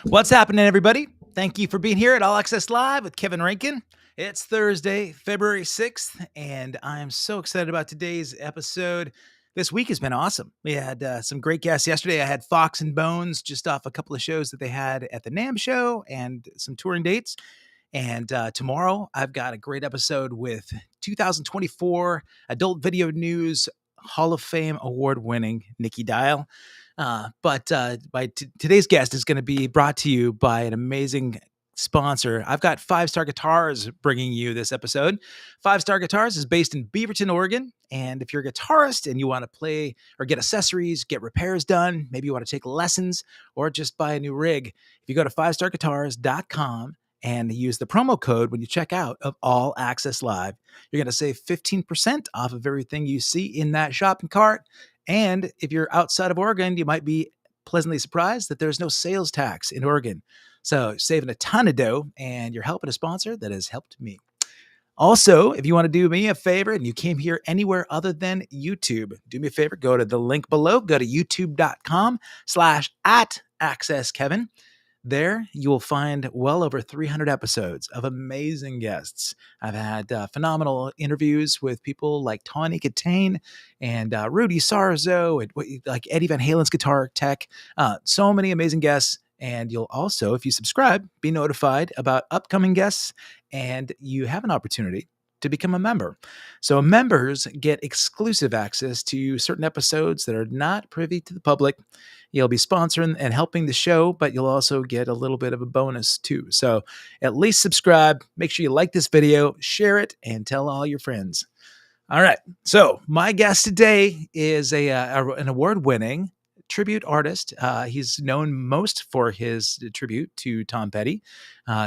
What's happening, everybody? Thank you for being here at All Access Live with Kevin Rankin. It's Thursday, February 6th, and I'm so excited about today's episode. This week has been awesome. We had some great guests. Yesterday, I had Fox and Bones just off a couple of shows that they had at the NAMM show and some touring dates. And tomorrow, I've got a great episode with 2024 Adult Video News Hall of Fame award-winning Nikki Dial. But today's guest is going to be brought to you by an amazing sponsor. I've got 5 Star Guitars bringing you this episode. 5 Star Guitars is based in Beaverton, Oregon. And if you're a guitarist and you want to play or get accessories, get repairs done, maybe you want to take lessons or just buy a new rig, if you go to 5starguitars.com and use the promo code when you check out of All Access Live, you're going to save 15% off of everything you see in that shopping cart. And if you're outside of Oregon, you might be pleasantly surprised that there's no sales tax in Oregon. So saving a ton of dough, and you're helping a sponsor that has helped me. Also, if you want to do me a favor and you came here anywhere other than YouTube, do me a favor, go to the link below, go to youtube.com/@accesskevin. There, you will find well over 300 episodes of amazing guests. I've had phenomenal interviews with people like Tawny Katane and Rudy Sarzo, and like Eddie Van Halen's guitar tech. So many amazing guests. And you'll also, if you subscribe, be notified about upcoming guests, and you have an opportunity to become a member. So members get exclusive access to certain episodes that are not privy to the public. You'll be sponsoring and helping the show, but you'll also get a little bit of a bonus too. So at least subscribe, make sure you like this video, share it, and tell all your friends. All right. So my guest today is an award-winning tribute artist. He's known most for his tribute to Tom Petty.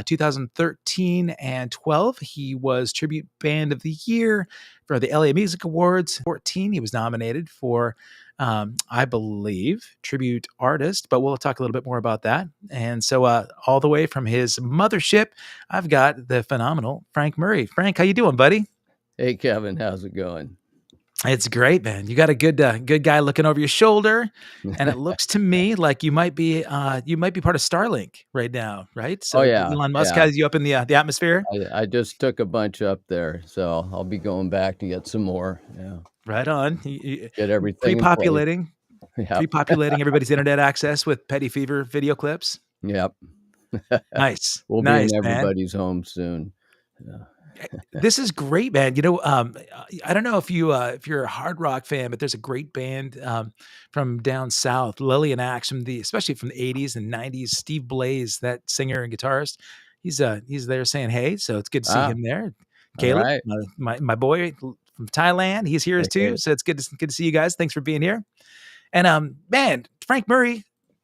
2013 and 12, he was Tribute Band of the Year for the LA Music Awards. 14, he was nominated for, I believe, Tribute Artist, but we'll talk a little bit more about that. And so all the way from his mothership, I've got the phenomenal Frank Murray. Frank, how you doing, buddy? Hey, Kevin, how's it going? It's great, man. You got a good guy looking over your shoulder, and it looks to me like you might be part of Starlink right now, right? So yeah, Elon Musk has you up in the atmosphere. I just took a bunch up there, so I'll be going back to get some more. Yeah, right on. Get everything pre-populating everybody's internet access with Petty Fever video clips. Yep. Nice. We'll be in everybody's home soon. Yeah. This is great, man. You know, I don't know if you're a hard rock fan, but there's a great band from down south, Lillian Axe, especially from the 80s and 90s. Steve Blaze, that singer and guitarist, he's there saying hey, so it's good to see him there. Caleb, right. my boy from Thailand, he's here too. So it's good to see you guys. Thanks for being here. And man, Frank Murray,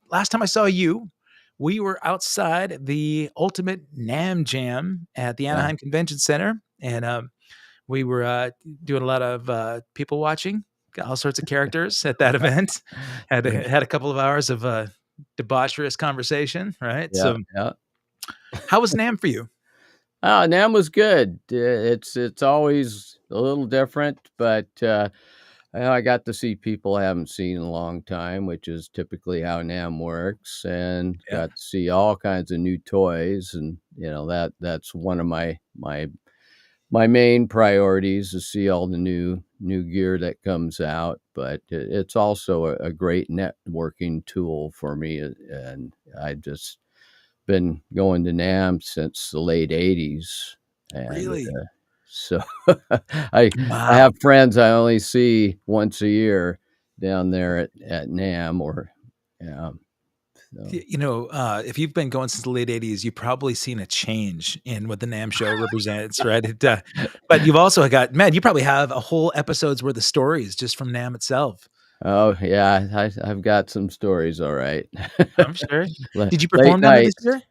last time I saw you, we were outside the ultimate NAMM jam at the Anaheim Convention Center, and we were doing a lot of people watching, got all sorts of characters at that event. Had a couple of hours of debaucherous conversation, right? Yeah, so, how was NAMM for you? NAMM was good. It's always a little different, but I got to see people I haven't seen in a long time, which is typically how NAMM works, and got to see all kinds of new toys. And, that's one of my main priorities, to see all the new gear that comes out. But it's also a great networking tool for me. And I've just been going to NAMM since the late 80s. And, really? So I have friends I only see once a year down there at NAMM, or so. If you've been going since the late 80s, you've probably seen a change in what the NAMM show represents, right? But you've also got, man, you probably have a whole episode's worth of stories just from NAMM itself. Oh yeah, I've got some stories. All right, I'm sure. Did you perform down this year?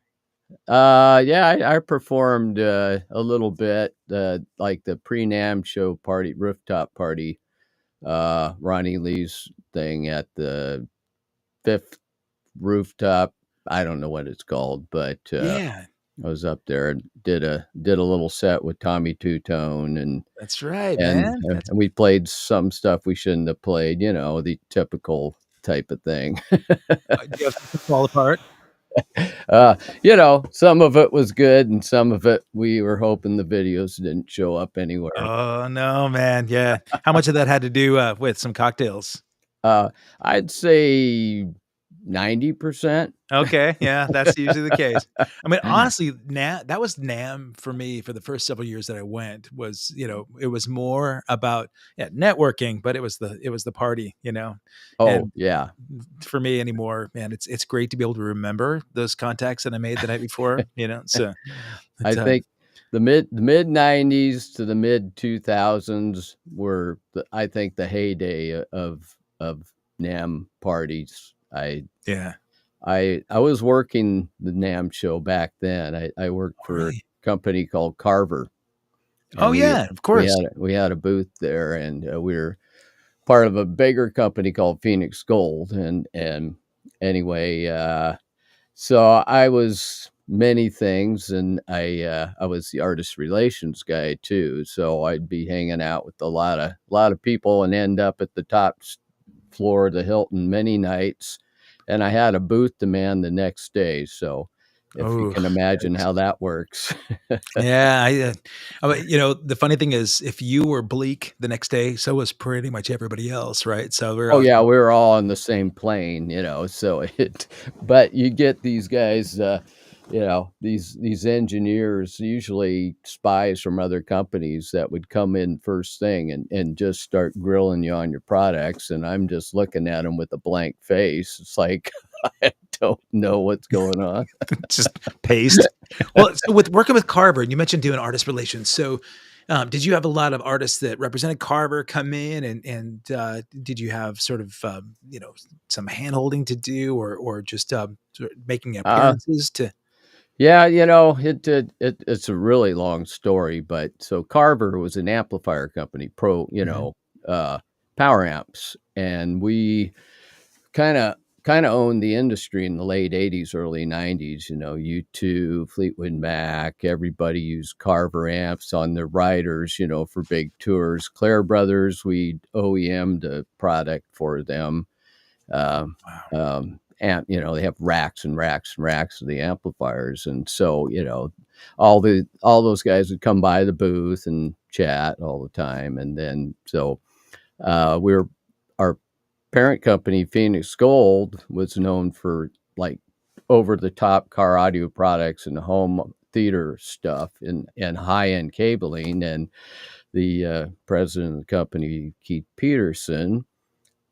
Yeah, I performed a little bit, like the pre-NAMM show party, rooftop party, Ronnie Lee's thing at the 5th rooftop. I don't know what it's called, but I was up there and did a little set with Tommy Two-Tone, and that's right, man. And we played some stuff we shouldn't have played, the typical type of thing. Do you have to fall apart? Some of it was good, and some of it we were hoping the videos didn't show up anywhere. Oh, no, man, yeah. How much of that had to do, with some cocktails? Uh, I'd say 90%. Okay, yeah, that's usually the case. I mean, honestly, that was NAMM for me for the first several years that I went was, it was more about, yeah, networking, but it was the party, Oh, and yeah. for me anymore, man, it's great to be able to remember those contacts that I made the night before, so I it's, think the mid '90s to the mid 2000s were I think the heyday of NAMM parties. yeah. I was working the NAMM show back then. I worked All for a right. company called Carver, Oh, and yeah, of we course. had a booth there, and we were part of a bigger company called Phoenix Gold, and anyway, so I was many things, and I was the artist relations guy too. So I'd be hanging out with a lot of people and end up at the top floor of the Hilton many nights. And I had a booth demand the next day. So if you Oh, can imagine yikes. how that works. Yeah, the funny thing is if you were bleak the next day, so was pretty much everybody else, right? So we're Oh all yeah, we were all on the same plane. So but you get these guys, these engineers, usually spies from other companies that would come in first thing and just start grilling you on your products. And I'm just looking at them with a blank face. It's like, I don't know what's going on. just paste. Well, so with working with Carver, and you mentioned doing artist relations. So, did you have a lot of artists that represented Carver come in, and did you have sort of some hand holding to do, or just sort of making Uh, appearances to? Yeah, it's a really long story, but so Carver was an amplifier company, Mhm. power amps, and we kinda owned the industry in the late '80s, early '90s. U2, Fleetwood Mac, everybody used Carver amps on their riders, for big tours. Clare Brothers, we OEM'd a product for them. Um, Wow. and they have racks and racks and racks of the amplifiers, and so all those guys would come by the booth and chat all the time, and then so we're our parent company, Phoenix Gold, was known for like over the top car audio products and home theater stuff and high end cabling, and the president of the company, Keith Peterson,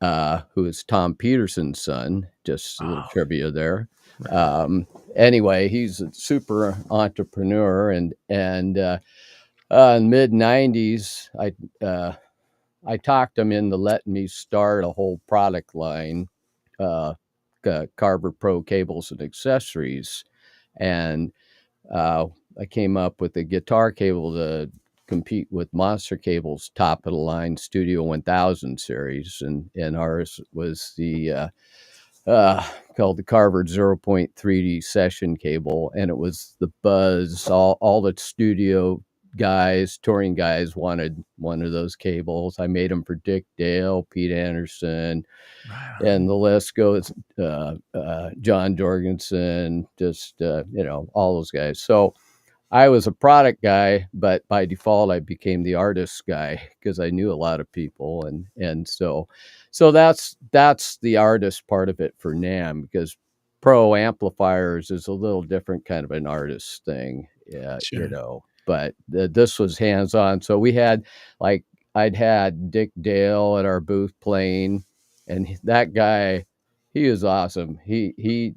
who is Tom Peterson's son. Just a little Oh, trivia there. right. Um, anyway, he's a super entrepreneur, and in mid '90s, I talked him into letting me start a whole product line, uh, Carver Pro cables and accessories, and uh, I came up with a guitar cable to compete with Monster Cable's top of the line Studio 1000 series, and ours was the uh, called the Carver 0.3D session cable, and it was the buzz. All the studio guys, touring guys wanted one of those cables. I made them for Dick Dale, Pete Anderson, Right and on. the list goes. John Jorgensen, just all those guys. So I was a product guy, but by default, I became the artist guy because I knew a lot of people, and so that's the artist part of it for NAMM, because pro amplifiers is a little different kind of an artist thing, yeah, Sure. But this was hands on, so we had like I'd had Dick Dale at our booth playing, and that guy, he was awesome. He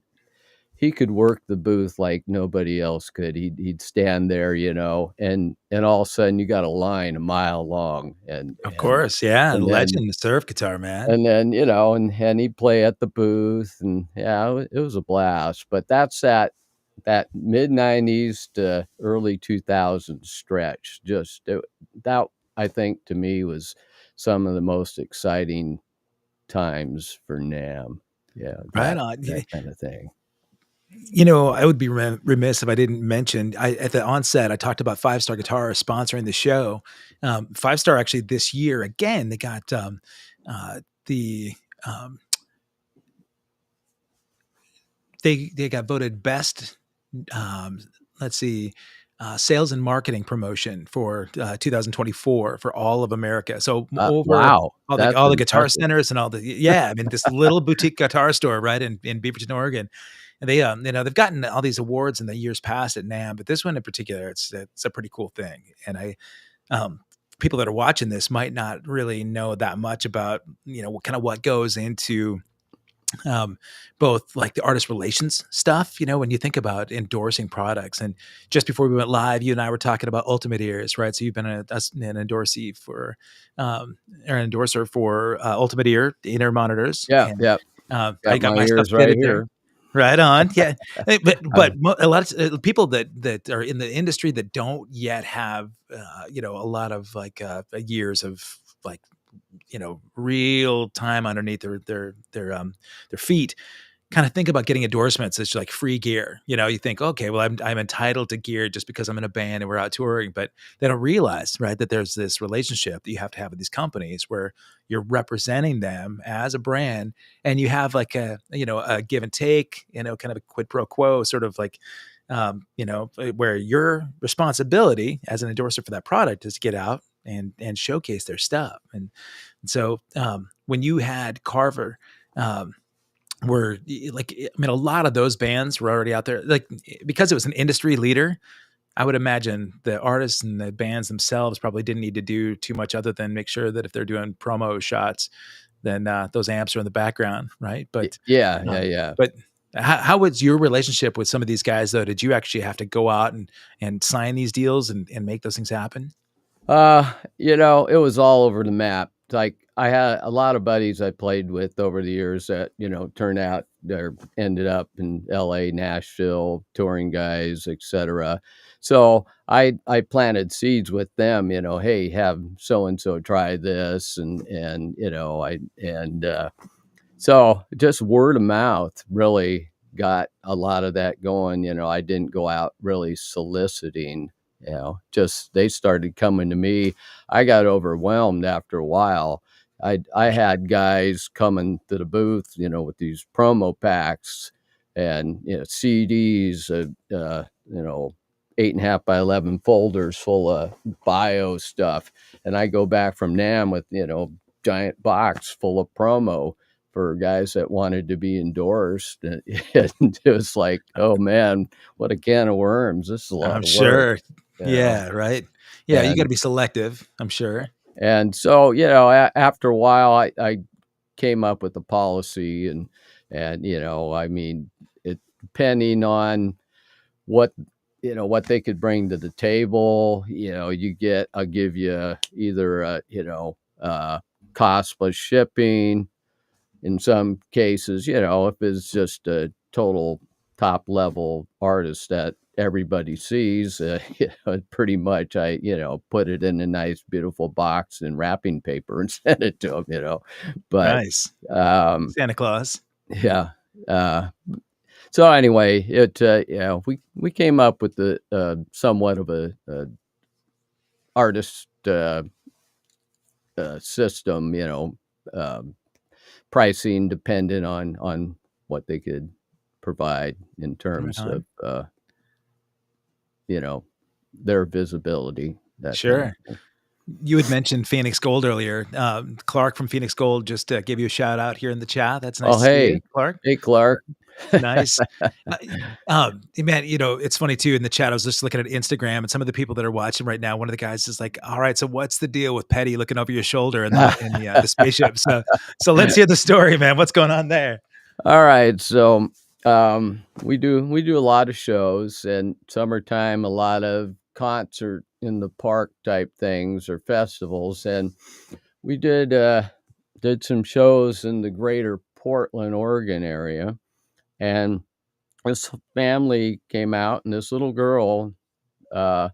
could work the booth like nobody else could. He'd stand there, and all of a sudden you got a line a mile long, and Of and course, yeah, and then legend surf guitar, man. and then and he'd play at the booth, and yeah, it was a blast. But that's that mid '90s to early 2000s stretch. That, I think, to me was some of the most exciting times for NAMM. Yeah, Right that on. that kind of thing. I would be remiss if I didn't mention, at the onset, I talked about Five Star Guitar sponsoring the show. Five Star actually this year, again, they got, uh, the, um, they got voted best, um, let's see, sales and marketing promotion for 2024 for all of America. So over Wow, that's all the guitar impressive. centers and all the yeah, I mean this little boutique guitar store right in Beaverton, Oregon. And they they've gotten all these awards in the years past at NAMM, but this one in particular, it's a pretty cool thing. And um, people that are watching this might not really know that much about what kind of what goes into um, both like the artist relations stuff, when you think about endorsing products. And just before we went live, you and I were talking about Ultimate Ears, right? So you've been an endorsee for, or an endorser for Ultimate Ear monitors. Yeah, And yeah. I Got got my my stuff ears right fitted there. here. Right on. Yeah. But Um, a lot of people that are in the industry that don't yet have, a lot of like years of like real time underneath their feet, kind of think about getting endorsements as like free gear. You think, okay, well, I'm entitled to gear just because I'm in a band and we're out touring, but they don't realize, right, that there's this relationship that you have to have with these companies where you're representing them as a brand, and you have like a give and take, kind of a quid pro quo, sort of like where your responsibility as an endorser for that product is to get out and showcase their stuff. And so when you had Carver, um, like, I mean, a lot of those bands were already out there, like, because it was an industry leader. I would imagine the artists and the bands themselves probably didn't need to do too much other than make sure that if they're doing promo shots, then those amps are in the background, right? yeah, yeah, Um, yeah. but how was your relationship with some of these guys, though? Did you actually have to go out and sign these deals and make those things happen? It was all over the map. Like, I had a lot of buddies I played with over the years that, turned out or ended up in LA, Nashville, touring guys, etc. So I planted seeds with them, hey, have so and so try this, and so just word of mouth really got a lot of that going. I didn't go out really soliciting, just they started coming to me. I got overwhelmed after a while. I had guys coming to the booth, with these promo packs and, CDs, 8.5 by 11 folders full of bio stuff. And I go back from NAMM with, giant box full of promo for guys that wanted to be endorsed. And it was like, oh man, what a can of worms. This is a lot I'm of work, sure. you know. Yeah, right. Yeah, you got to And be selective, I'm sure. so, after a while, I came up with a policy, and I mean, it depending on what what they could bring to the table, I'll give you either cost plus shipping. In some cases, if it's just a total top level artist that everybody sees, pretty much put it in a nice, beautiful box and wrapping paper and send it to them. But, Nice. um, Santa Claus. yeah. Uh, so anyway, we came up with the somewhat of a artist system, um, pricing dependent on what they could provide in Right terms of, on. you know, their visibility, that kind of Sure. thing. You had mentioned Phoenix Gold earlier. Clark from Phoenix Gold just gave you a shout out here in the chat. That's nice Oh, to see you, hey. Clark. Hey, Clark. Nice. Uh, man, it's funny too. In the chat, I was just looking at Instagram, and some of the people that are watching right now. One of the guys is like, "All right, so what's the deal with Petty looking over your shoulder in the spaceship?" So let's hear the story, man. What's going on there? All right, so, we do a lot of shows, and summertime, a lot of concert in the park type things or festivals, and we did some shows in the greater Portland, Oregon area, and this family came out, and this little girl, uh,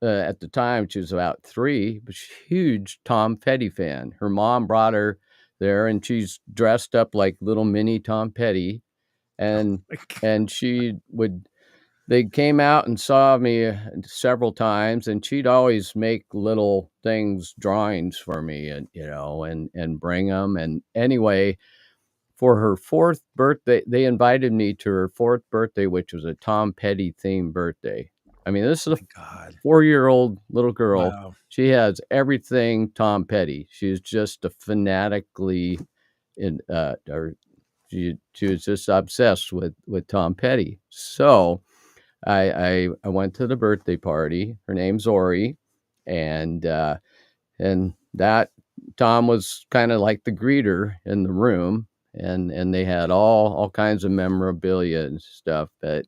at the time, she was about 3, but she's a huge Tom Petty fan. Her mom brought her there, and she's dressed up like little mini Tom Petty, and she would they came out and saw me several times, and she'd always make little things, drawings for me, and, and bring them. And anyway, for her 4th birthday, they invited me to her 4th birthday, which was a Tom Petty themed birthday. I mean, this is a My God. 4-year-old little girl. Wow. She has everything Tom Petty. She's just a fanatically or she was just obsessed with Tom Petty. So I went to the birthday party. Her name's Ori, and that Tom was kind of like the greeter in the room, and they had all kinds of memorabilia and stuff. But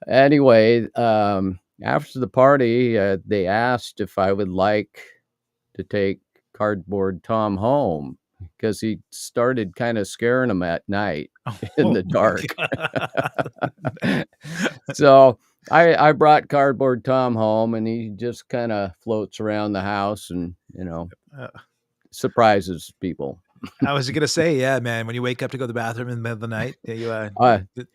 anyway, after the party, they asked if I would like to take Cardboard Tom home because he started kind of scaring them at night in the dark. So I brought Cardboard Tom home, and he just kind of floats around the house and, surprises people. I was gonna say, yeah, man, when you wake up to go to the bathroom in the middle of the night, you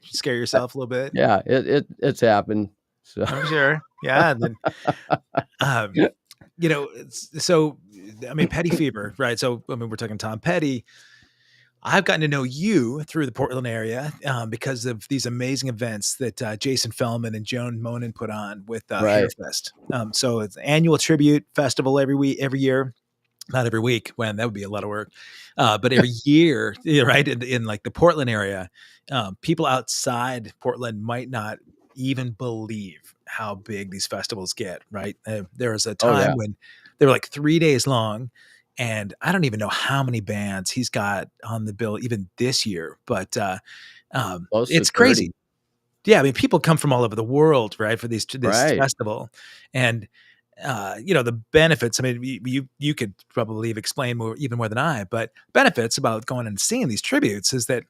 scare yourself a little bit. Yeah, it's happened. So I'm sure. Yeah. And then, so I mean, Petty Fever, right? So I mean, we're talking Tom Petty. I've gotten to know you through the Portland area because of these amazing events that Jason Fellman and Joan Monin put on with Right. Hairfest. So it's an annual tribute festival every year. Not every week, when that would be a lot of work, but every year, right, in like the Portland area, people outside Portland might not even believe how big these festivals get, right? There was a time when they were like 3 days long, and I don't even know how many bands he's got on the bill even this year, but Close to it's 30. crazy. Yeah, I mean, people come from all over the world, right, for this Right. festival, and the benefits. I mean, you could probably explain even more than I, but benefits about going and seeing these tributes is that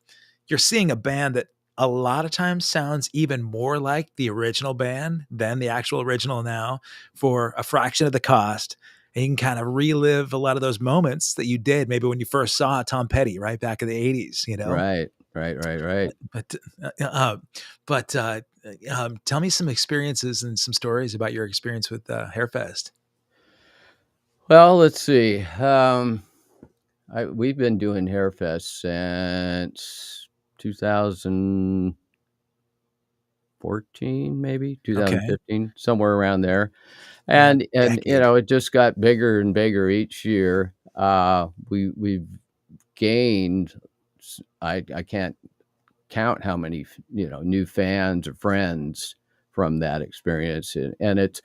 you're seeing a band that a lot of times sounds even more like the original band than the actual original now for a fraction of the cost. And you can kind of relive a lot of those moments that you did maybe when you first saw Tom Petty right back in the 80s, Right. But tell me some experiences and some stories about your experience with Hairfest. Well, let's see. We've been doing Hairfest since 2014, maybe 2015, somewhere around there. And it just got bigger and bigger each year. We've gained, I can't count how many new fans or friends from that experience, and it's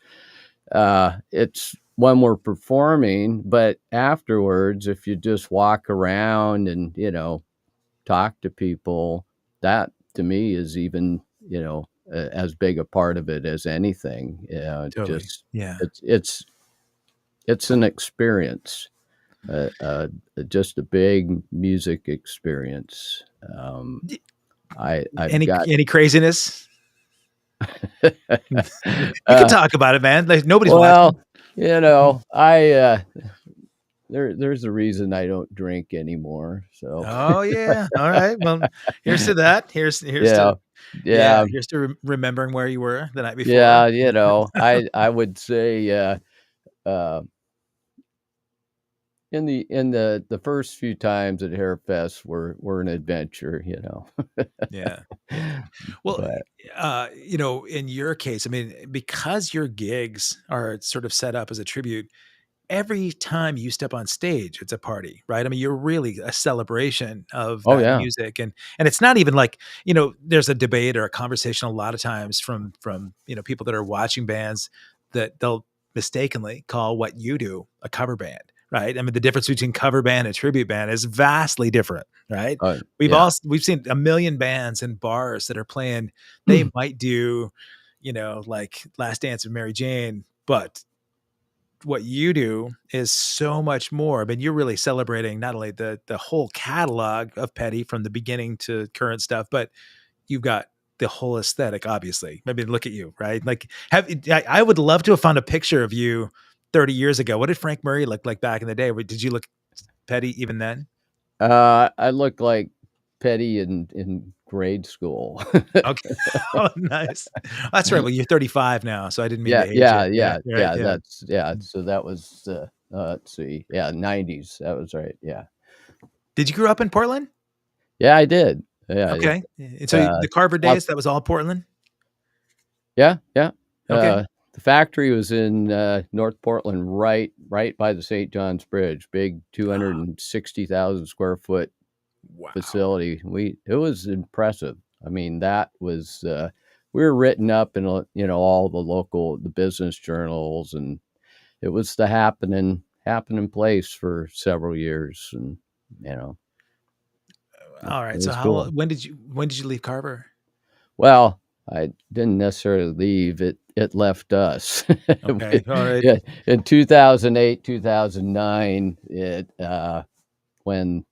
when we're performing, but afterwards, if you just walk around and talk to people, that to me is even as big a part of it as anything. Totally. Just it's an experience, just a big music experience. Any craziness? You can talk about it, man. Like nobody's watching. There's a reason I don't drink anymore. So. Oh yeah. All right. Well, here's to that. Here's to remembering where you were the night before. Yeah. I would say, in the first few times at Hairfest were an adventure, Yeah. Well, in your case, I mean, because your gigs are sort of set up as a tribute, every time you step on stage, it's a party, right? I mean, you're really a celebration of that music. And it's not even like, there's a debate or a conversation a lot of times from people that are watching bands that they'll mistakenly call what you do a cover band. Right. I mean, the difference between cover band and tribute band is vastly different. Right. We've seen a million bands in bars that are playing. They might do, like Last Dance of Mary Jane, but what you do is so much more. I mean, you're really celebrating not only the whole catalog of Petty from the beginning to current stuff, but you've got the whole aesthetic, obviously. I mean, look at you, right? Like, I would love to have found a picture of you 30 years ago. What did Frank Murray look like back in the day? Did you look Petty even then? I looked like Petty in grade school. Okay. Oh, nice. That's right. Well, you're 35 now, so I didn't mean to age you. Yeah. So that was let's see. Yeah, 90s. That was right. Yeah. Did you grow up in Portland? Yeah, I did. Yeah, Okay. And so uh, the Carver out days, that was all Portland? yeah, yeah. Okay. The factory was in, North Portland, right by the St. John's Bridge, big Ah, 260,000 square foot wow. facility. It was impressive. I mean, that was, we were written up in, all the business journals, and it was the happening place for several years, and, you know, it Alright, so was how cool. when did you leave Carver? Well, I didn't necessarily leave, it left us. Okay, alright. Yeah, in 2008, 2009, when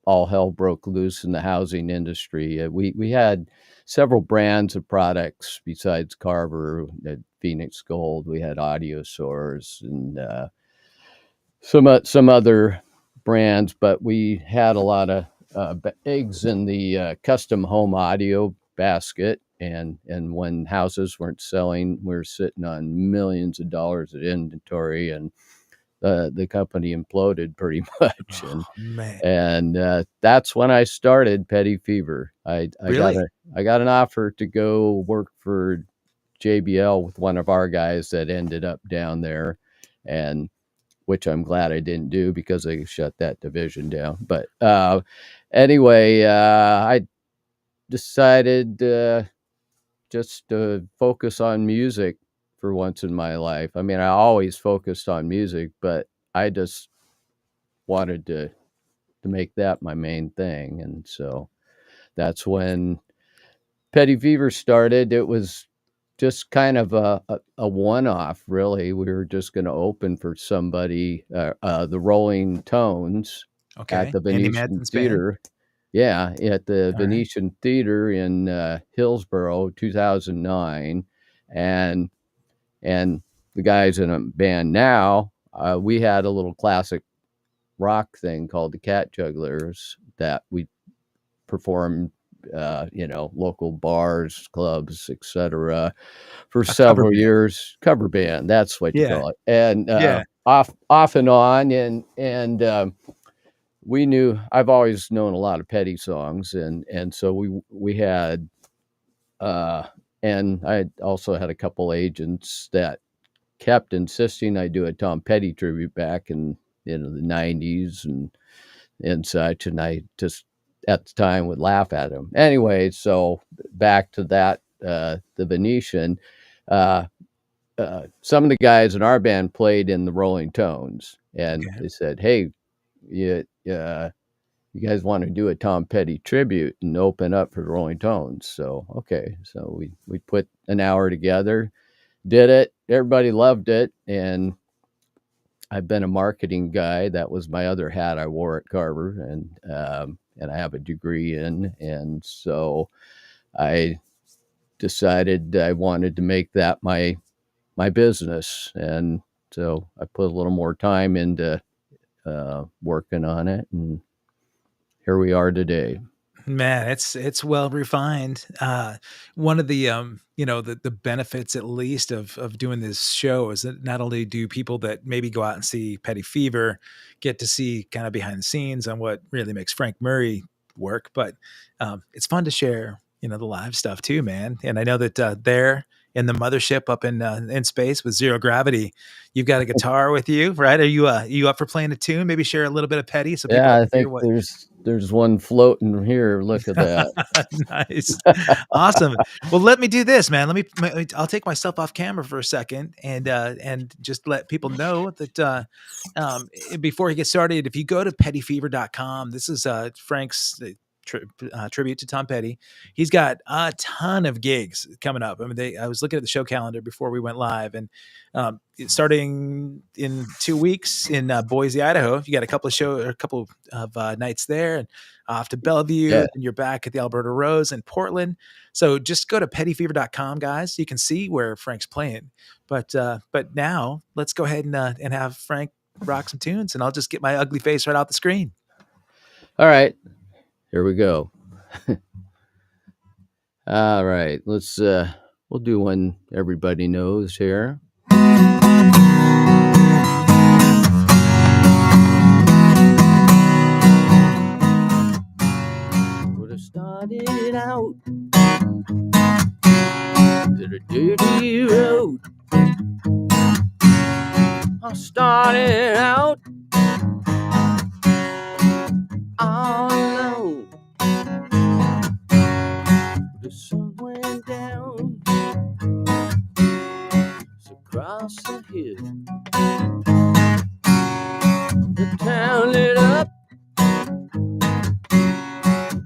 all hell broke loose in the housing industry, we had several brands of products besides Carver, Phoenix Gold, we had Audiosaurs and, some other brands, but we had a lot of eggs in the custom home audio basket. And when houses weren't selling, we were sitting on millions of dollars of inventory, and the company imploded pretty much. Oh, man. And that's when I started Petty Fever. Really? I got an offer to go work for JBL with one of our guys that ended up down there, and which I'm glad I didn't do because they shut that division down. But anyway, I decided just to focus on music for once in my life. I mean, I always focused on music, but I just wanted to make that my main thing. And so that's when Petty Fever started. It was just kind of a one-off, really. We were just going to open for somebody, the Rolling Tones, at Okay. the Andy Venetian Madsen's band? Theater. Yeah, at the Alright. Venetian Theater in Hillsborough, 2009, and and the guys in a band now. We had a little classic rock thing called the Cat Jugglers that we performed, local bars, clubs, etc., for A cover several band. years. Cover band, that's what you Yeah, call it. And yeah. off and on, and we knew. I've always known a lot of Petty songs, and so we had. Uh, and I also had a couple agents that kept insisting I do a Tom Petty tribute back in the '90s and such, and I just at the time would laugh at him. Anyway, so back to that, the Venetian. Uh, some of the guys in our band played in the Rolling Tones, and Okay. they said, "Hey, you guys want to do a Tom Petty tribute and open up for the Rolling Tones?" So okay, so we put an hour together, did it. Everybody loved it, and I've been a marketing guy. That was my other hat I wore at Carver, and I have a degree and so I decided I wanted to make that my business, and so I put a little more time into working on it, and here we are today. Man, it's well refined. One of the the benefits at least of doing this show is that not only do people that maybe go out and see Petty Fever get to see kind of behind the scenes on what really makes Frank Murray work, but it's fun to share, the live stuff too, man. And I know that there in the mothership up in space with zero gravity, you've got a guitar with you, right? Are you up for playing a tune? Maybe share a little bit of Petty so people Yeah, can I hear think what. there's one floating here. Look at that. Nice. Awesome. Well, let me do this, man. I'll take myself off camera for a second and just let people know that before he gets started, if you go to pettyfever.com, this is Frank's tribute to Tom Petty. He's got a ton of gigs coming up. I mean, I was looking at the show calendar before we went live, and starting in 2 weeks in Boise, Idaho, you got a couple of nights there, and off to Bellevue, Yeah. and you're back at the Alberta Rose in Portland. So just go to pettyfever.com, guys. So you can see where Frank's playing. But now let's go ahead and have Frank rock some tunes, and I'll just get my ugly face right out the screen. All right, here we go. All right, we'll do one everybody knows here. the dirty road. I started out all alone. The sun went down across the hill. The town lit up,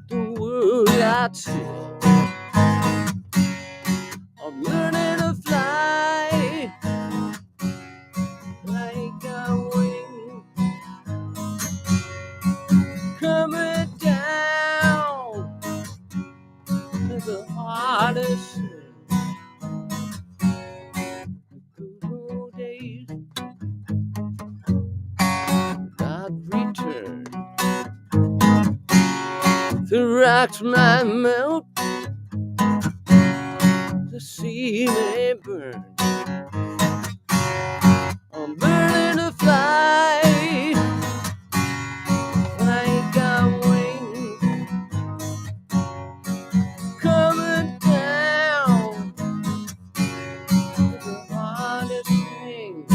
the world got still. I'm learning to fly like a wing, coming down to the hardest thing. The good old days not return. The rocks might melt, the sea may burn. I'm learning to fly like a wing, coming down to the hardest thing.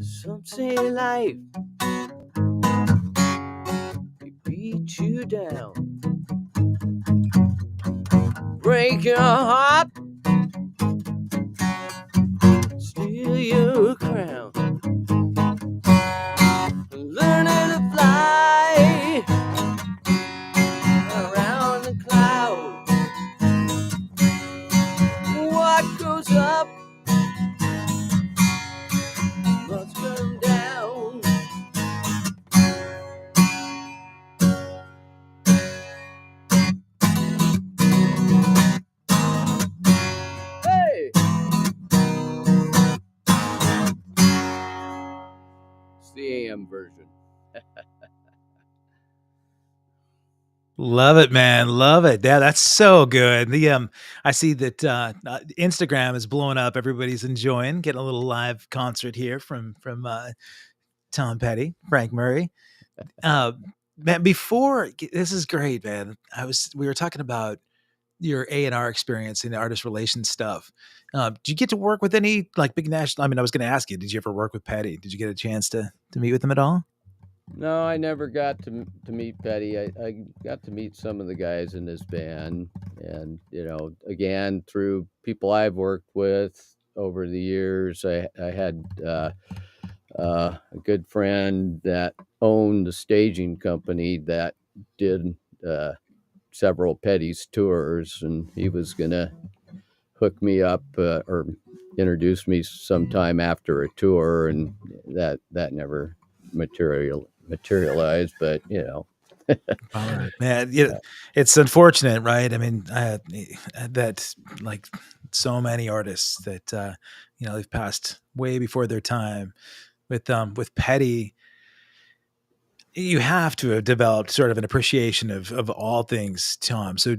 Some say life can beat you down, break your heart, steal your crown. Learning to fly around the clouds. What goes up must come down. Hey! It's the AM version. Love it, man. Love it. Yeah, that's so good. I see that Instagram is blowing up. Everybody's enjoying getting a little live concert here from Tom Petty, Frank Murray. Man, this is great, man. We were talking about your A&R experience and the artist relations stuff. Did you get to work with any like big national? I mean, I was going to ask you, did you ever work with Petty? Did you get a chance to meet with him at all? No, I never got to meet Petty. I got to meet some of the guys in his band, and again through people I've worked with over the years. I had a good friend that owned a staging company that did several Petty's tours, and he was gonna hook me up or introduce me sometime after a tour, and that never materialized. But Man, it's unfortunate, right? I mean, that like so many artists that they've passed way before their time. With Petty, you have to have developed sort of an appreciation of all things Tom. So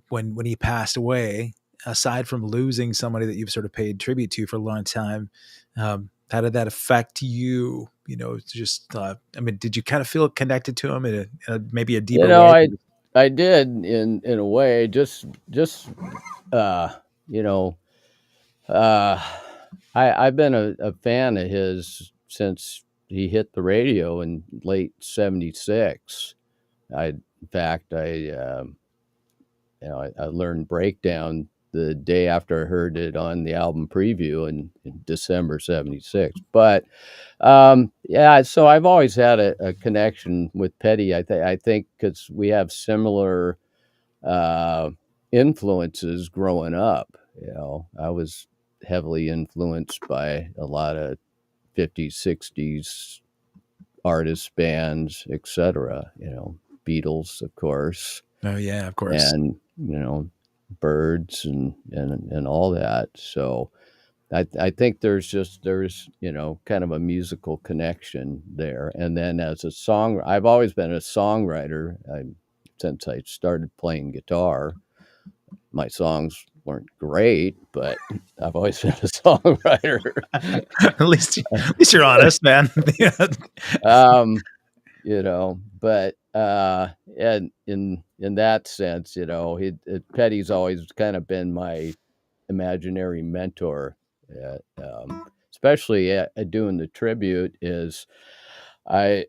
when he passed away, aside from losing somebody that you've sort of paid tribute to for a long time, how did that affect you? Just I mean, did you kind of feel connected to him in maybe a deeper way? I did in a way. You know, I've been a fan of his since he hit the radio in late '76. In fact, I learned breakdown the day after I heard it on the album preview in December '76. But so I've always had a connection with Petty. I think because we have similar influences growing up. I was heavily influenced by a lot of '50s, '60s artists, bands, etc. Beatles, of course. Oh yeah, of course. And Birds and all that. So I think there's kind of a musical connection there. And then as a I've always been a songwriter. Since I started playing guitar, my songs weren't great, but I've always been a songwriter. At least you're honest, man. Yeah. You know, but and in that sense, you know, Petty's always kind of been my imaginary mentor, especially at doing the tribute. Is I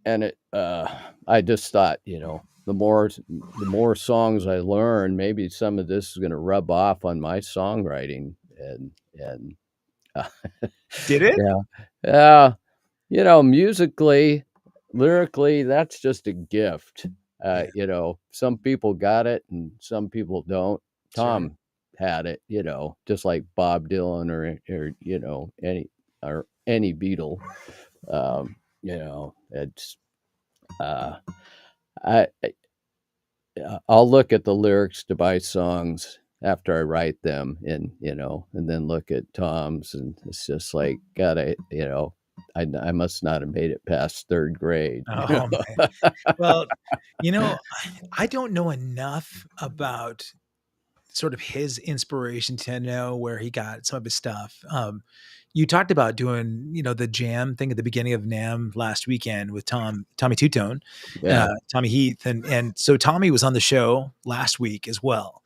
and it I just thought, you know, the more songs I learn, maybe some of this is going to rub off on my songwriting, and uh, Did it? yeah, yeah, you know, musically, lyrically, that's just a gift. Yeah, You know, some people got it and some people don't. sure. Tom had it, you know, just like Bob Dylan or you know, any Beatle. You know, it's uh, I I'll look at the lyrics to my songs after I write them, and you know, and then look at Tom's, and it's just like, God, you know, I must not have made it past third grade. You Oh know? man. Well, I don't know enough about sort of his inspiration to know where he got some of his stuff. You talked about doing, the jam thing at the beginning of NAMM last weekend with Tommy Two Tone, Yeah, Tommy Heath, and so Tommy was on the show last week as well.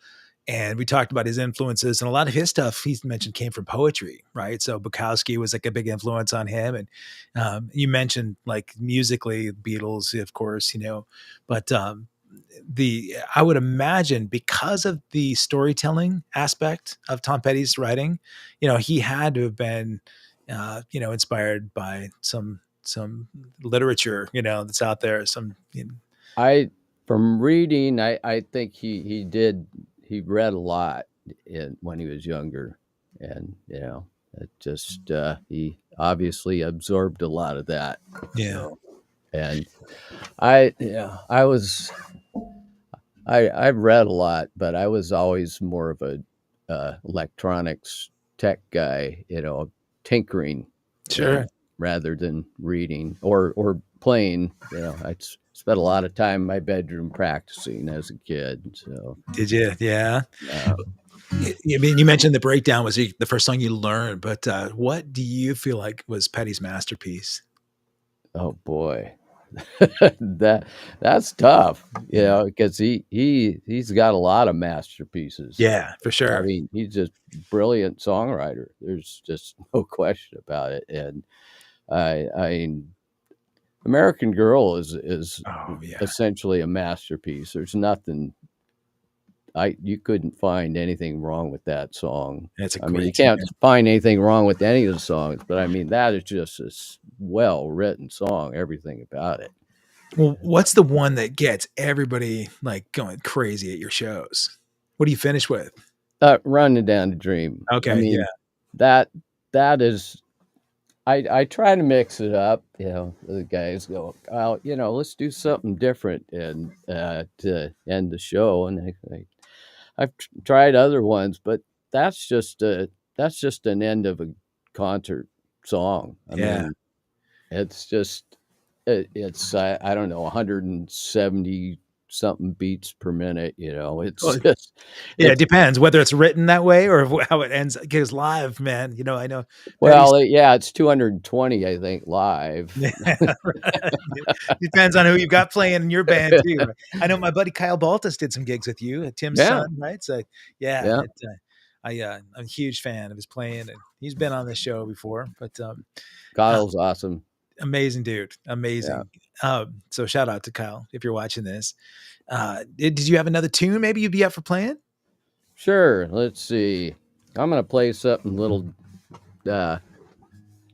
And we talked about his influences, and a lot of his stuff he's mentioned came from poetry, right? So Bukowski was like a big influence on him, and you mentioned like musically Beatles, of course, but the I would imagine because of the storytelling aspect of Tom Petty's writing, he had to have been, inspired by some literature, that's out there. I from reading, I think he read a lot when he was younger, and you know, it just he obviously absorbed a lot of that. Yeah, So, and I was I've read a lot, but I was always more of a electronics tech guy, you know, tinkering, uh, sure. rather than reading or playing. You know, spent a lot of time in my bedroom practicing as a kid. So, Did you? Yeah. uh, I mean, you mentioned the breakdown was the first song you learned, but what do you feel like was Petty's masterpiece? oh boy, that's tough. You Yeah. know, because he's got a lot of masterpieces. Yeah, for I sure. mean, he's just brilliant songwriter. There's just no question about it. And I American Girl is Oh yeah, essentially a masterpiece. There's nothing you couldn't find anything wrong with that song. it's a I mean, you great can't tune. find anything wrong with any of the songs, but I mean that is just a well written song. Everything about it. Well, what's the one that gets everybody like going crazy at your shows? What do you finish with? Running Down the Dream. I Okay, yeah, mean that that is I try to mix it up, you know, the guys go, "Oh, you know, let's do something different and to end the show." And I've tried other ones, but that's just that's just an end of a concert song. I yeah. mean, it's just it's I don't know, 170 something beats per minute, you know. It's Well, just yeah, it it's depends whether it's written that way or how it ends. Because live, man, I know Petty's. well, yeah, it's 220, I think, live. Yeah, right. Depends on who you've got playing in your band too. Right? I know my buddy Kyle Baltus did some gigs with you, Tim's Yeah, son, right? So yeah, yeah. I'm a huge fan of his playing, and he's been on the show before. But uh, Kyle's awesome. amazing dude, Yeah. amazing. So shout out to Kyle if you're watching this. Did you have another tune? Maybe you'd be up for playing. Sure. Let's see. I'm gonna play something little. Uh,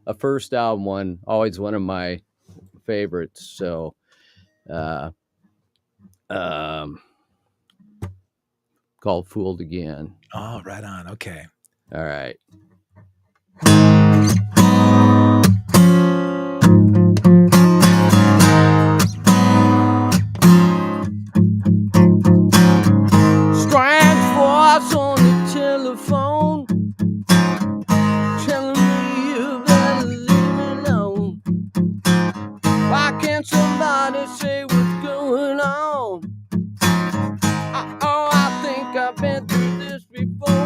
a first album one, always one of my favorites. So, uh, um, called "Fooled Again." Oh, right on. Okay. All right. Strange voice on the telephone, telling me you better leave me alone. Why can't somebody say what's going on? Oh, I think I've been through this before.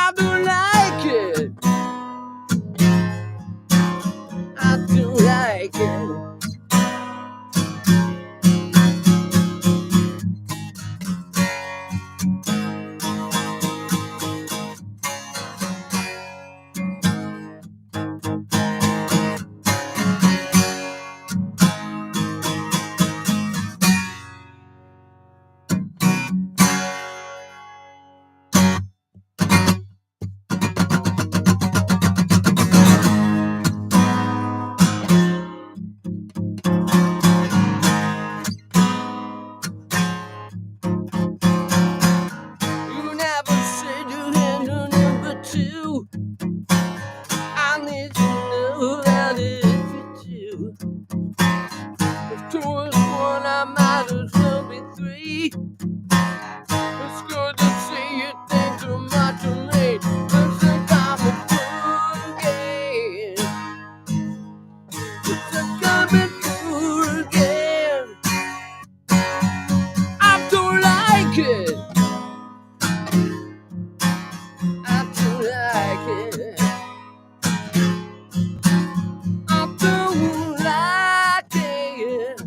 I do like it. I do like it. You never said you had no number two. I need to know that it fits you. If two is one, I might as well be three. It's good to see you think too much of me. It's a common fool again. It's a common fool again. I don't like it. I don't like it. I don't like it.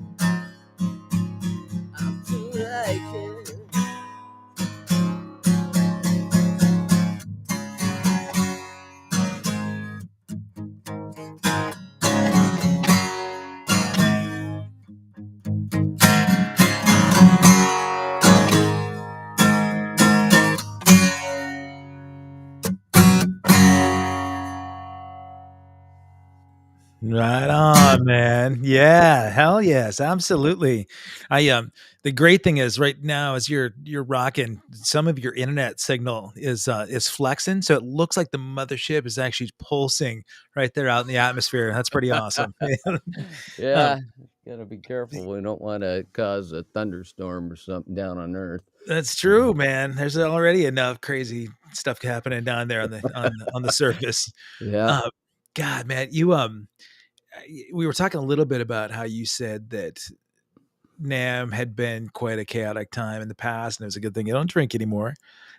I don't like it. Right on, man. Yeah, hell yes, absolutely. The great thing is right now as you're rocking, some of your internet signal is flexing, so it looks like the mothership is actually pulsing right there out in the atmosphere. That's pretty awesome. Yeah, Um, gotta be careful. We don't want to cause a thunderstorm or something down on Earth. that's true, man. There's already enough crazy stuff happening down there on the surface. Yeah. Uh, God, man, we were talking a little bit about how you said that NAMM had been quite a chaotic time in the past, and it was a good thing you don't drink anymore.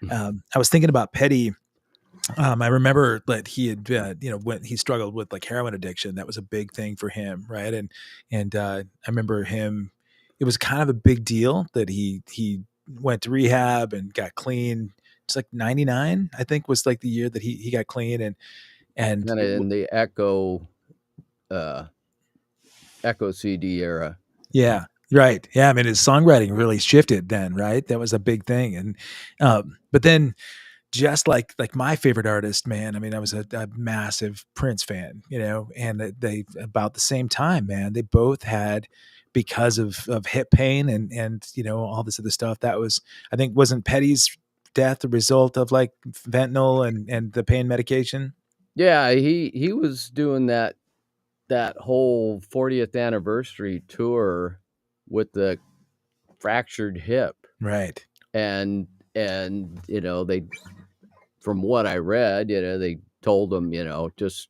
I was thinking about Petty. I remember that he had, when he struggled with like heroin addiction, that was a big thing for him, right? And I remember him. It was kind of a big deal that he went to rehab and got clean. It's like '99, I think, was like the year that he got clean, and Kind of in the Echo CD era. yeah, right. Yeah, I mean, his songwriting really shifted then, right? That was a big thing, and but then just like my favorite artist, man. I mean, I was a massive Prince fan, and they about the same time, man. They both had because of hip pain and all this other stuff. That was, I think, wasn't Petty's death a result of like fentanyl and the pain medication? Yeah, he was doing that whole 40th anniversary tour with the fractured hip, Right. and they, from what I read, they told him, just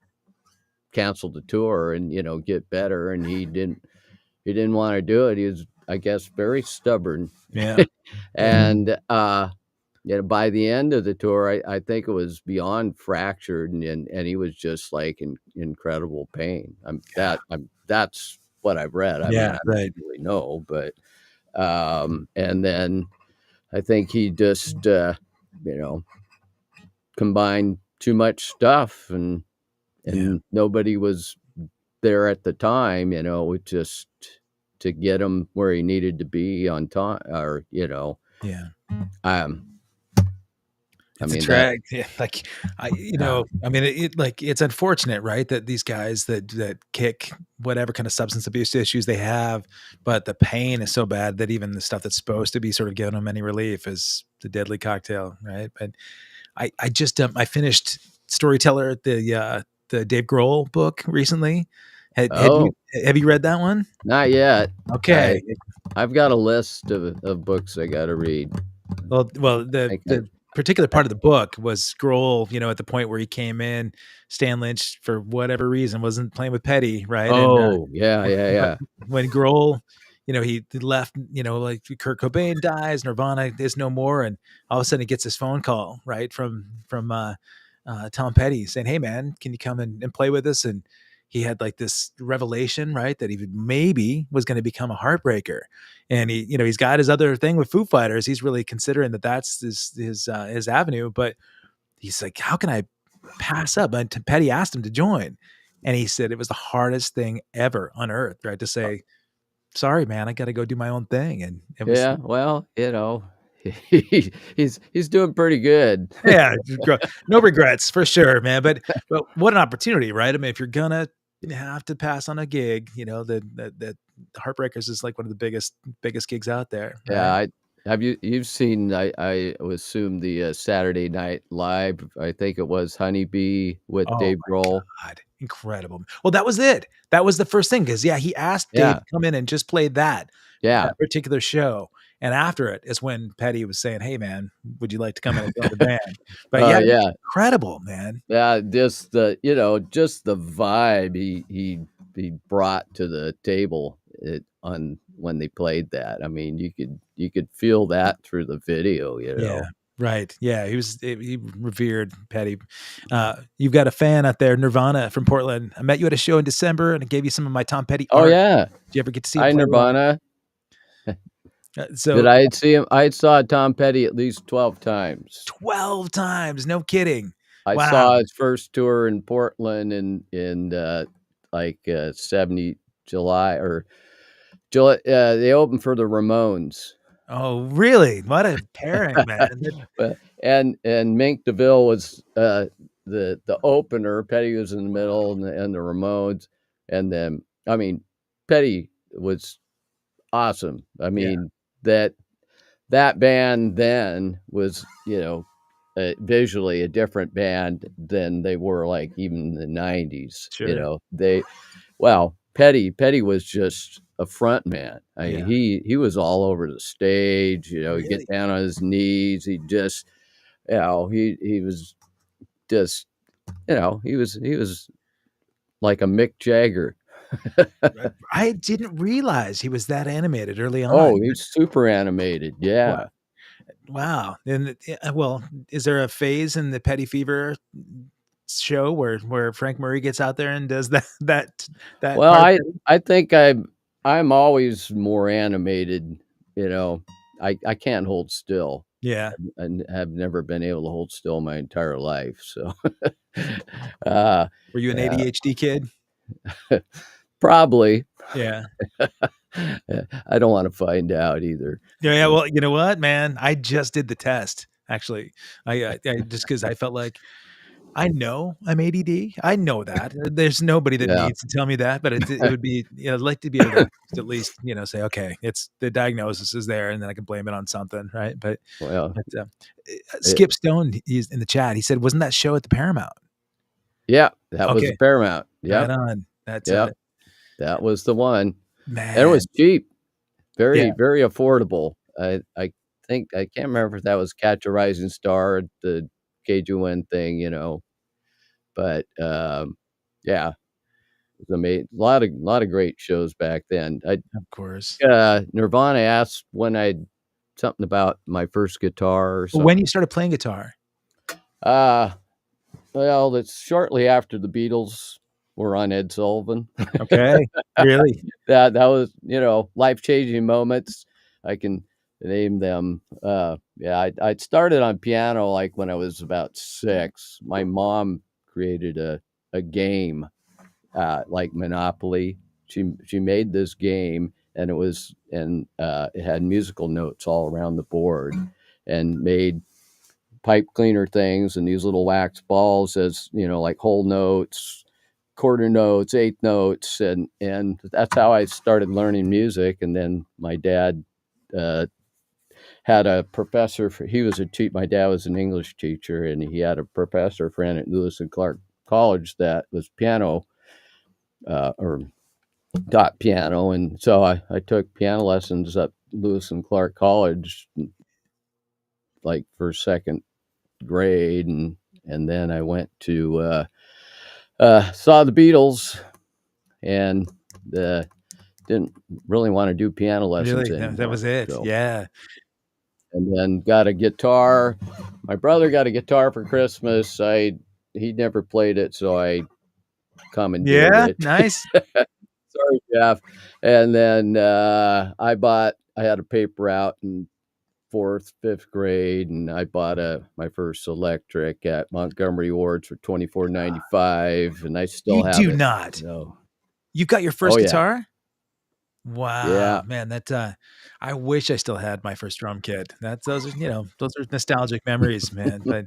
cancel the tour and get better, and he didn't want to do it. He was, I guess, very stubborn. Yeah. And by the end of the tour, I think it was beyond fractured, and he was just like in incredible pain. That's what I've read. I mean, I Right. don't really know, but and then I think he just combined too much stuff, and nobody was there at the time, just to get him where he needed to be on time, or Yeah. I It's mean, a track. Yeah, like I mean, it's unfortunate, right? That these guys that kick whatever kind of substance abuse issues they have, but the pain is so bad that even the stuff that's supposed to be sort of giving them any relief is the deadly cocktail, right? But I just I finished Storyteller, the Dave Grohl book recently. Have you read that one? not yet. Okay. I've got a list of books I got to read. Well, the particular part of the book was Grohl, at the point where he came in, Stan Lynch, for whatever reason, wasn't playing with Petty, right? Oh, yeah. When Grohl he left, like Kurt Cobain dies, Nirvana is no more, and all of a sudden he gets this phone call, right, from Tom Petty saying, "Hey man, can you come and play with us?" And he had like this revelation, right, that he maybe was going to become a heartbreaker. And he's got his other thing with Foo Fighters. He's really considering that's his avenue, but he's like, how can I pass up? And Petty asked him to join, and he said it was the hardest thing ever on earth, right, to say, "Sorry, man, I got to go do my own thing." And it was, Yeah, well, he's doing pretty good. yeah, no regrets for sure, man. But what an opportunity, right? I mean, if you're gonna have to pass on a gig, that Heartbreakers is like one of the biggest gigs out there, Yeah, right? you've seen, I would assume the, Saturday Night Live, I think it was Honeybee with Oh Dave Grohl. my God, incredible. Well, that was it. That was the first thing, because yeah, he asked Dave Yeah, to come in and just play that yeah. particular show. And after it is when Petty was saying, "Hey man, would you like to come in and join the band?" But Oh, yeah, yeah. incredible, man. Yeah, just the vibe he brought to the table on when they played that. I mean, you could feel that through the video, you Yeah, know. right. Yeah, he revered Petty. You've got a fan out there, Nirvana from Portland. I met you at a show in December, and I gave you some of my Tom Petty Oh, art. yeah. Did you ever get to see him Hi, play live? Nirvana. Did So I see him? I saw Tom Petty at least 12 times. 12 times, no kidding. I Wow. saw his first tour in Portland in 70 July or July. They opened for the Ramones. Oh, really? What a pairing, man. But and Mink DeVille was the opener. Petty was in the middle, and the Ramones, and then I mean, Petty was awesome. I Yeah, mean that band then was visually a different band than they were like even in the 90s. sure. Petty was just a front man. I mean, Yeah, he was all over the stage, he'd get really? down on his knees. He just, he was just, he was like a Mick Jagger. I didn't realize he was that animated early on. Oh, he's super animated. Wow. Yeah. Wow. And well, is there a phase in the Petty Fever show where Frank Murray gets out there and does that Well, part of I Petty? I think I'm always more animated, you know. I can't hold still. Yeah. And have never been able to hold still my entire life. So, uh, Were you an yeah, ADHD kid? probably. Yeah. I don't want to find out either. Yeah, yeah. Well, you know what, man? I just did the test. Actually, I just because I felt like I know I'm ADD. I know that. There's nobody that Yeah. needs to tell me that, but it would be, I'd like to be able to at least, say, okay, it's the diagnosis is there, and then I can blame it on something, right? But, Well, but it, Skip Stone, he's in the chat. He said, "Wasn't that show at the Paramount?" yeah, that was the Okay, Paramount. right Yep. on. That's Yep. That was the one. And it man. was cheap. Yeah, Very, very affordable. I think I can't remember if that was Catch a Rising Star at the KGUN thing, but, yeah, it was ama lot of great shows back then. of course. Nirvana asked when I'd something about my first guitar or When something. you started playing guitar, Uh, well, it's shortly after the Beatles were on Ed Sullivan. okay, really? That was, life-changing moments. I can name them. Yeah, I'd started on piano, like, when I was about 6. My mom created a game, like Monopoly. She made this game, and it had musical notes all around the board, and made pipe cleaner things and these little wax balls as, like whole notes, quarter notes, eighth notes, and that's how I started learning music. And then my dad uh, had a professor. He was my dad was an English teacher, and he had a professor friend at Lewis and Clark College that was piano or taught piano, and so I took piano lessons at Lewis and Clark College, like for second grade, and then I went to saw the Beatles, and didn't really want to do piano lessons Really? That was anymore. it. So, Yeah. and then got a guitar. My brother got a guitar for Christmas. He never played it, so I commandeered Yeah, it. nice. Sorry, Jeff. And then I had a paper out in fourth, fifth grade, and I bought my first electric at Montgomery Ward's for $24.95, and I still You have do it. not. So, You got your oh first yeah, guitar? Wow, yeah, man, I wish I still had my first drum kit. Those are, those are nostalgic memories, man, but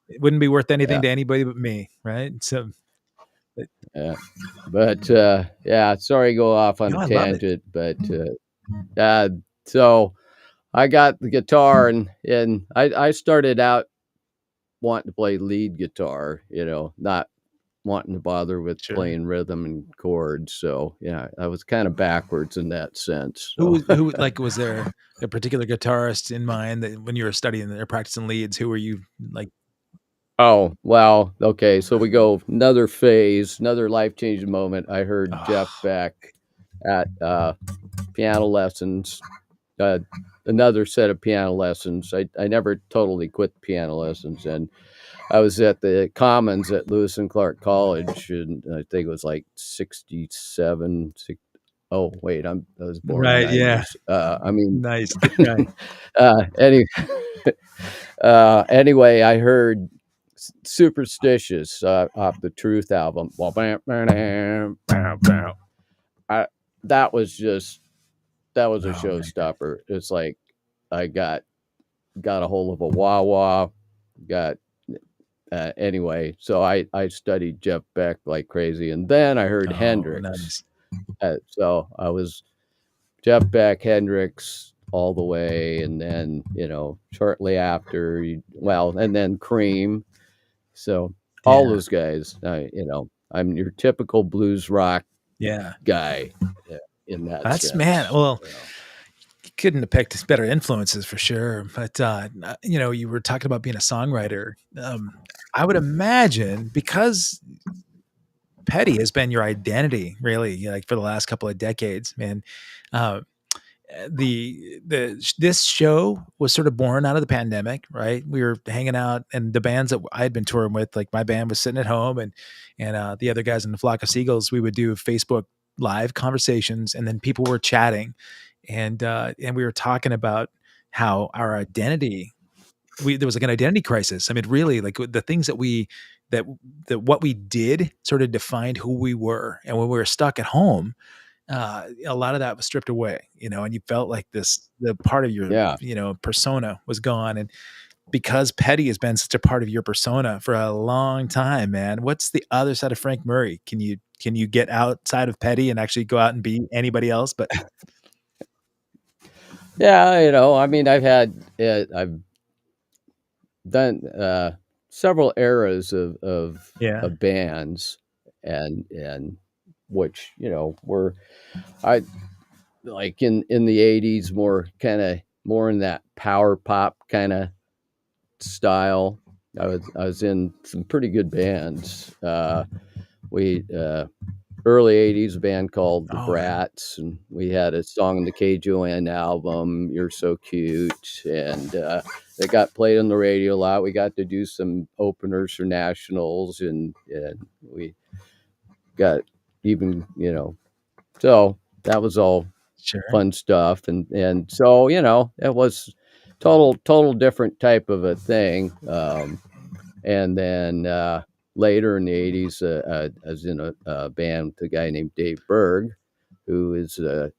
it wouldn't be worth anything yeah, to anybody but me, right? So, but yeah. But yeah, sorry to go off on no, a I love it. tangent, but so I got the guitar, and I started out wanting to play lead guitar, not wanting to bother with Sure. playing rhythm and chords. So yeah, I was kind of backwards in that sense. So Was there a particular guitarist in mind that when you were studying or practicing leads, who were you like? oh well, okay. So we go another phase, another life changing moment. I heard Jeff Oh, Beck at piano lessons. Uh, Another set of piano lessons. I never totally quit piano lessons, and I was at the Commons at Lewis and Clark College, and I think it was like 67. Oh wait, I was born right, yeah. 90s. I mean, Nice, good guy. any, anyway, I heard Superstitious off the Truth album. I, that was just that was a Oh, man. showstopper. It's like I got a hold of a wah wah, got anyway. So I studied Jeff Beck like crazy, and then I heard Oh, Hendrix. nice. So I was Jeff Beck, Hendrix all the way, and then shortly after, and then Cream. So all Yeah, those guys, I'm your typical blues rock yeah. guy in that That's man, sense. well, you couldn't have picked better influences for sure, but, you were talking about being a songwriter. I would imagine because Petty has been your identity really, like, for the last couple of decades, man, uh this show was sort of born out of the pandemic, right? We were hanging out, and the bands that I had been touring with, like my band was sitting at home, and the other guys in the Flock of Seagulls, we would do Facebook live conversations, and then people were chatting, and we were talking about how our identity, there was like an identity crisis. I mean, really, like the things that that what we did sort of defined who we were, and when we were stuck at home, a lot of that was stripped away, and you felt like the part of your, Yeah. persona was gone. And because Petty has been such a part of your persona for a long time, man, what's the other side of Frank Murray? Can you get outside of Petty and actually go out and be anybody else? But Yeah, I mean, I've done several eras yeah, of bands, and which were I like in the 80s, more in that power pop kind of style. I was in some pretty good bands. We Early 80s, a band called the oh man, Brats, and we had a song on the KJON album, You're So Cute, and they got played on the radio a lot. We got to do some openers for nationals, and we got even, so that was all sure, fun stuff. And so, it was total different type of a thing. And then later in the 80s, I was in a band with a guy named Dave Berg, who is a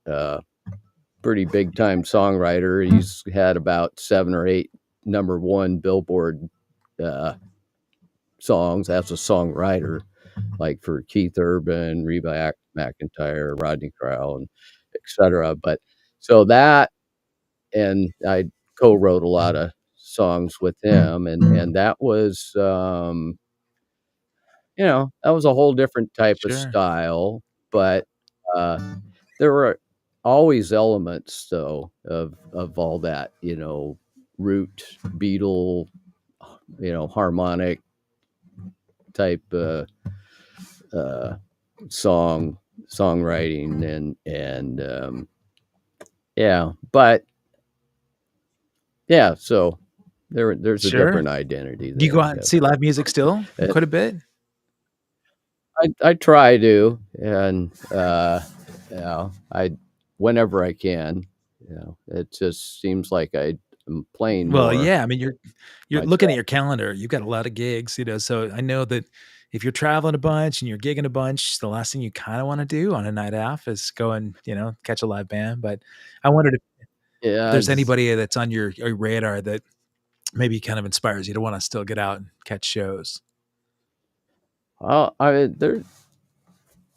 pretty big time songwriter. He's had about 7 or 8 number one Billboard uh, songs as a songwriter, like for Keith Urban, Reba McEntire, Rodney Crowell, and etc. But so that, and I co-wrote a lot of songs with him, and that was that was a whole different type of sure, style, but uh, there were always elements though of all that, root Beatle, harmonic type uh, song songwriting and yeah, but yeah, so there's a Sure. different identity Do you go there, out and see Kevin. live music still Uh, quite a bit? I try to, and I whenever I can, it just seems like I'm playing Well, more yeah, I mean, you're looking at myself. your calendar, you've got a lot of gigs, so I know that if you're traveling a bunch and you're gigging a bunch, the last thing you kinda wanna do on a night off is go and, catch a live band, but I wondered if Yeah, there's anybody that's on your radar that maybe kind of inspires you to wanna still get out and catch shows.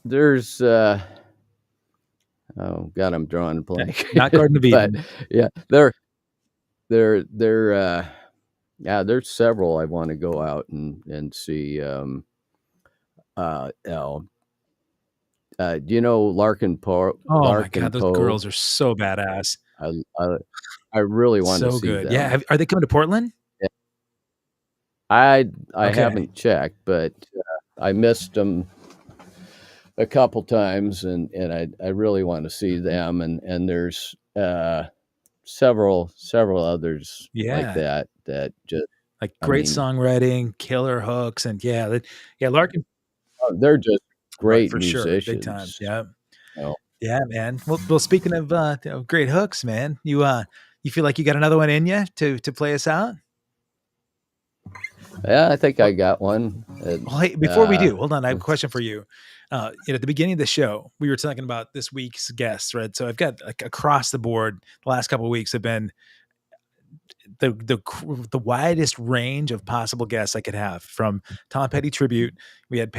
there's oh god, I'm drawing a blank, Not Garden of but Eden. yeah, there yeah, there's several I want to go out and see. Uh, you know, do you know Oh my Larkin god, those Poe? girls are so badass. I, I I really want to So see good. Yeah, them. are they coming to Portland? Yeah, I Okay. haven't checked, but I missed them a couple times, and I really want to see them. And there's several others like Yeah. that just Like, I great mean, songwriting, killer hooks, and yeah, Larkin. they're just Right, great for sure, big time, musicians. yeah. You know. Yeah, man. Well, speaking of, great hooks, man, you feel like you got another one in you to play us out? Yeah, I think I Well got one. well, hey, before we do, hold on, I have a question for you. At the beginning of the show, we were talking about this week's guests, right? So I've got, like, across the board, the last couple of weeks have been the widest range of possible guests I could have, from Tom Petty tribute. We had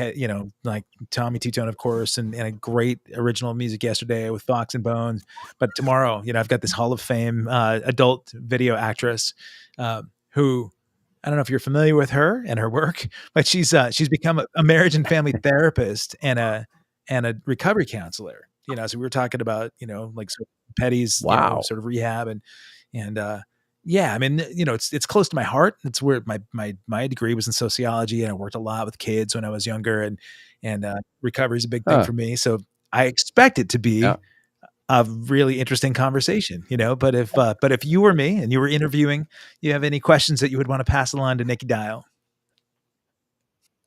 like Tommy Tutone, of course, and a great original music yesterday with Fox and Bones. But tomorrow, I've got this Hall of Fame adult video actress who, I don't know if you're familiar with her and her work, but she's become a marriage and family therapist and a recovery counselor. So we were talking about like sort of Petty's Wow. sort of rehab and yeah, I mean, it's close to my heart. It's where my degree was in sociology, and I worked a lot with kids when I was younger, and recovery is a big thing Huh. for me. So I expect it to Yeah. be a really interesting conversation. But if you were me and you were interviewing, you have any questions that you would want to pass along to Nikki Dial?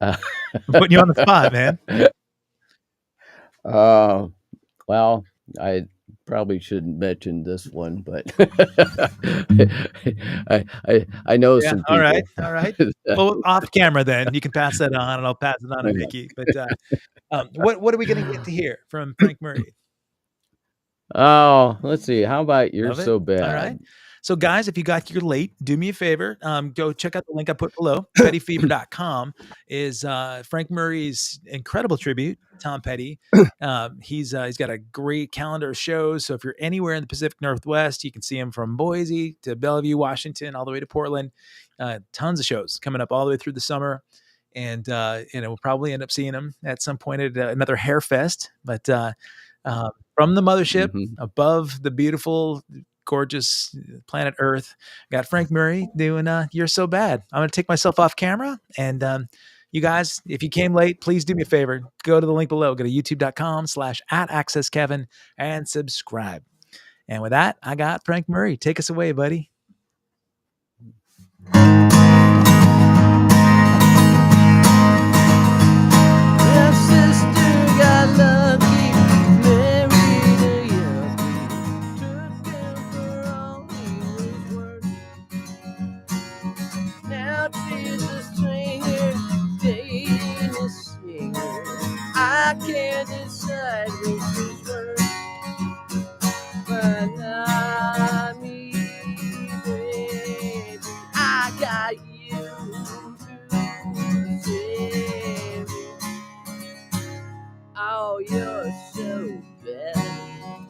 Uh, I'm putting you on the spot, man. uh, well, I probably shouldn't mention this one, but I know Yeah. some All right. people. All right. Well, off camera, then you can pass that on, and I'll pass it on to Nikki. But what are we going to get to hear from Frank Murray? Oh, let's see. How about You're Love it. So All right. Bad? So, guys, if you got here late, do me a favor. Go check out the link I put below. PettyFever.com is Frank Murray's incredible tribute, Tom Petty. He's got a great calendar of shows. So if you're anywhere in the Pacific Northwest, you can see him from Boise to Bellevue, Washington, all the way to Portland. Tons of shows coming up all the way through the summer. And we'll probably end up seeing him at some point at another Hair Fest. But from the mothership, Mhm. above the beautiful, gorgeous planet Earth, got Frank Murray doing You're So Bad. I'm going to take myself off camera. And you guys, if you came late, please do me a favor. Go to the link below. Go to youtube.com/@accesskevin and subscribe. And with that, I got Frank Murray. Take us away, buddy. My sister got lucky, married a yuppie, took him for all he was worth. Now she's a stringer, dating a singer. I can't decide which is worse, but not me, baby. I got you to save. Oh, you're so bad.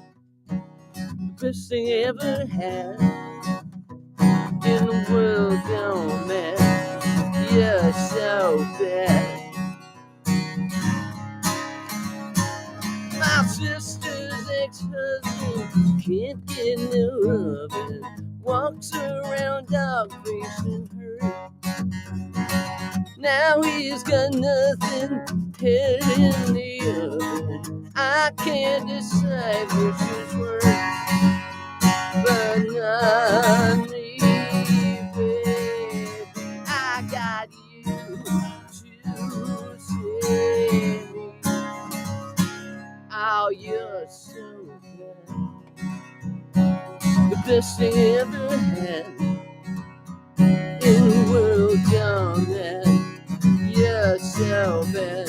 Best thing I ever had in the world gone mad. You're so bad. My sister's ex-husband can't get no of it. Walks around dog facing her. Now he's got nothing, head in the feel, but I can't decide which is worse. But honey, baby, I got you to save me. Oh, you're so bad, the best thing ever had in the world, gone mad. You're so bad.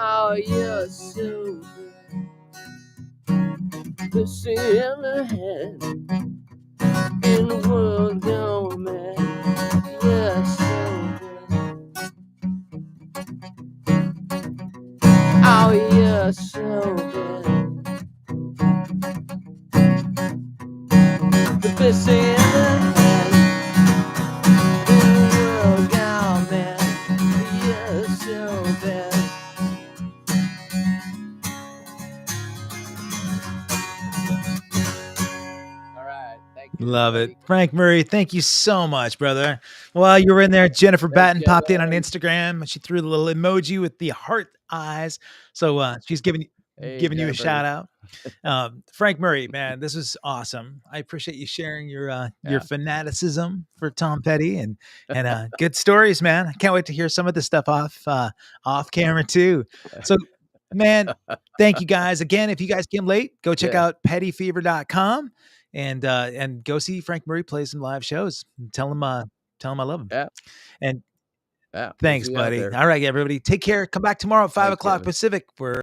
Oh, you're so bad. Best thing I ever had in the world, gone mad. You're so bad. Oh, you're so bad. The best thing I ever had in the world, gone mad. You're so bad. Love it. Frank Murray, thank you so much, brother. While you were in there, Jennifer Batten popped in on Instagram and she threw the little emoji with the heart eyes. So she's giving you a shout out. Frank Murray, man, this was awesome. I appreciate you sharing your fanaticism for Tom Petty and good stories, man. I can't wait to hear some of the stuff off camera too. So, man, thank you guys again. If you guys came late, go check out pettyfever.com. And go see Frank Murray play some live shows. And tell him I love him. Yeah. And yeah, thanks, buddy. All right, everybody, take care. Come back tomorrow at 5 o'clock Pacific. We're